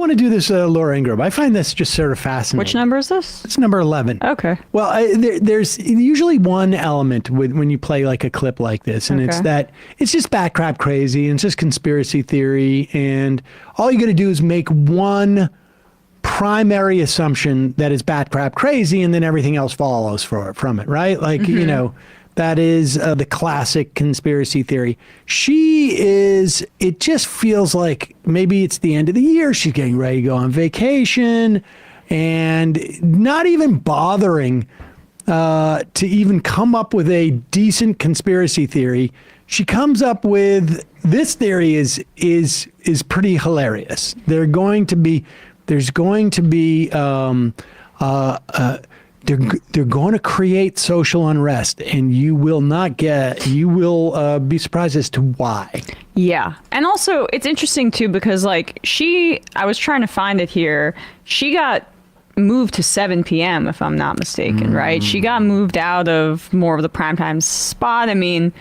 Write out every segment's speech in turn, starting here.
want to do this, Laura Ingraham. I find this just sort of fascinating. Which number is this? It's number 11. Okay. Well, there's usually one element when you play like a clip like this, and it's that it's just bat crap crazy, and it's just conspiracy theory, and all you got to do is make one primary assumption that is bat crap crazy, and then everything else follows from it, right? Like, that is the classic conspiracy theory. It just feels like maybe it's the end of the year. She's getting ready to go on vacation and not even bothering to even come up with a decent conspiracy theory. She comes up with this theory is pretty hilarious. They're going to be they're going to create social unrest, and you will be surprised as to why. Yeah. And also it's interesting too, because like I was trying to find it here. She got moved to 7 p.m. if I'm not mistaken, right? She got moved out of more of the primetime spot. I mean,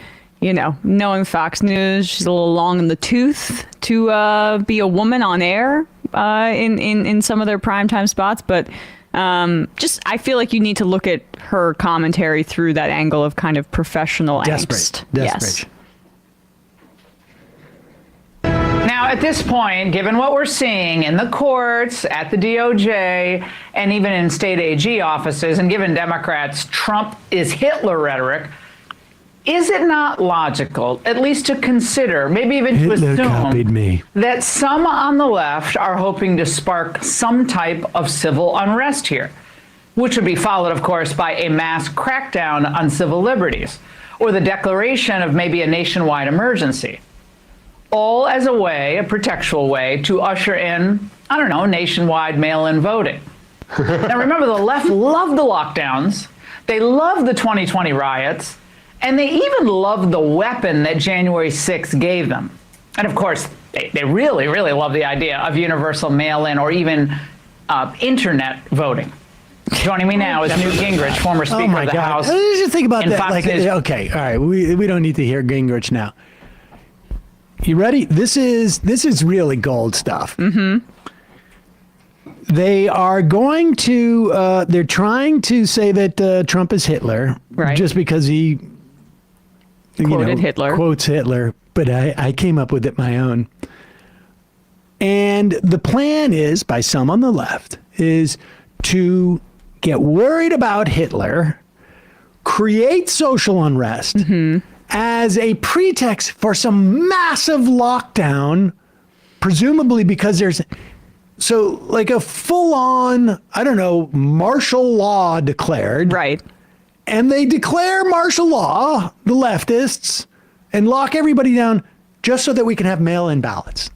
knowing Fox News, she's a little long in the tooth to be a woman on air in some of their primetime spots, but I feel like you need to look at her commentary through that angle of kind of professional angst. Desperate. Yes. Now, at this point, given what we're seeing in the courts, at the DOJ, and even in state AG offices, and given Democrats' Trump is Hitler rhetoric, is it not logical, at least to consider, maybe even to assume, that some on the left are hoping to spark some type of civil unrest here, which would be followed, of course, by a mass crackdown on civil liberties, or the declaration of maybe a nationwide emergency, all as a pretextual way to usher in, nationwide mail-in voting. Now, remember, the left loved the lockdowns. They loved the 2020 riots. And they even loved the weapon that January 6th gave them. And of course, they really, really love the idea of universal mail-in or even internet voting. Joining me now is Newt Gingrich, former Speaker of the House. Just think about that. Okay, all right, we don't need to hear Gingrich now. You ready? This is really gold stuff. Mm-hmm. They are going to, they're trying to say that Trump is Hitler, right? Just because he quotes Hitler, but I came up with it my own. And the plan is, by some on the left, is to get worried about Hitler, create social unrest as a pretext for some massive lockdown, presumably because there's like a full-on, martial law declared. Right. And they declare martial law, the leftists, and lock everybody down just so that we can have mail-in ballots.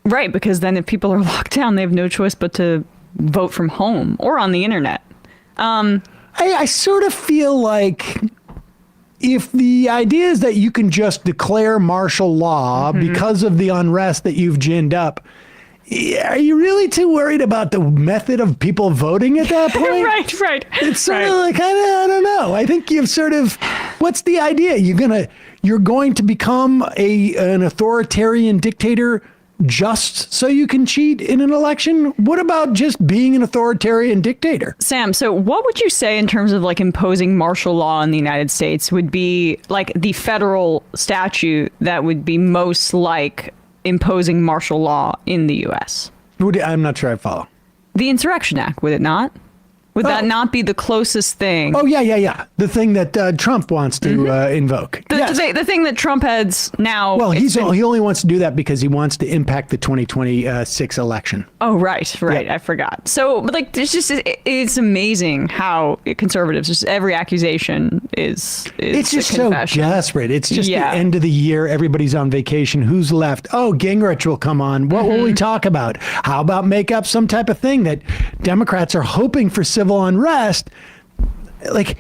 Right, because then if people are locked down, they have no choice but to vote from home or on the internet. I sort of feel like if the idea is that you can just declare martial law because of the unrest that you've ginned up, are you really too worried about the method of people voting at that point? Right. It's sort of like, I don't know. I think you've sort of, what's the idea? You're going to become an authoritarian dictator just so you can cheat in an election? What about just being an authoritarian dictator? Sam, so what would you say in terms of like imposing martial law in the United States would be like the federal statute that would be most like imposing martial law in the U.S.? I'm not sure I follow. The Insurrection Act, would it not? Would that not be the closest thing? Oh, yeah. The thing that Trump wants to invoke. The thing that Trump has now... Well, he only wants to do that because he wants to impact the 2026 election. Oh, right. Yeah. I forgot. So, like, it's amazing how conservatives, just every accusation is it's just so desperate. It's just the end of the year. Everybody's on vacation. Who's left? Oh, Gingrich will come on. What will we talk about? How about make up some type of thing that Democrats are hoping for civil unrest? Like,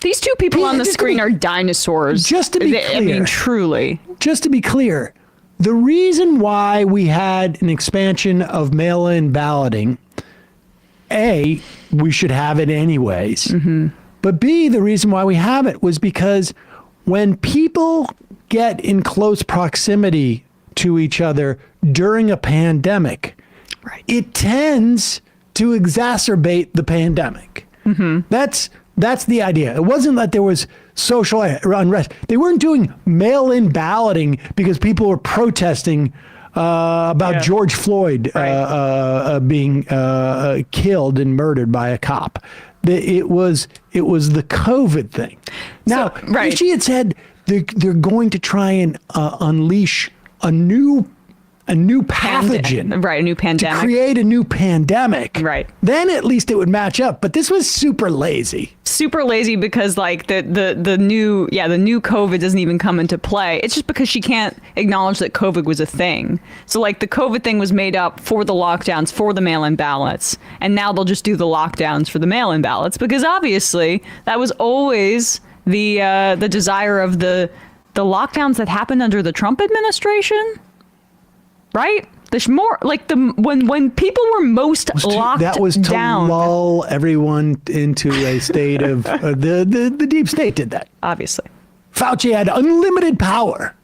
these two people on the screen are dinosaurs. Just to be clear. I mean, truly. Just to be clear, the reason why we had an expansion of mail-in balloting, A, we should have it anyways. But B, the reason why we have it was because when people get in close proximity to each other during a pandemic, it tends to exacerbate the pandemic. That's the idea. It wasn't that there was social unrest. They weren't doing mail-in balloting because people were protesting about George Floyd being killed and murdered by a cop. It was the COVID thing. Now, if she had said they're going to try and unleash a new pathogen, a new pandemic, to create a new pandemic, right? Then at least it would match up. But this was super lazy. Super lazy because like the new COVID doesn't even come into play. It's just because she can't acknowledge that COVID was a thing. So like the COVID thing was made up for the lockdowns, for the mail-in ballots, and now they'll just do the lockdowns for the mail-in ballots because obviously that was always the desire of the lockdowns that happened under the Trump administration. Right? There's more like when people were most locked down. That was to lull everyone into a state of the deep state did that. Obviously. Fauci had unlimited power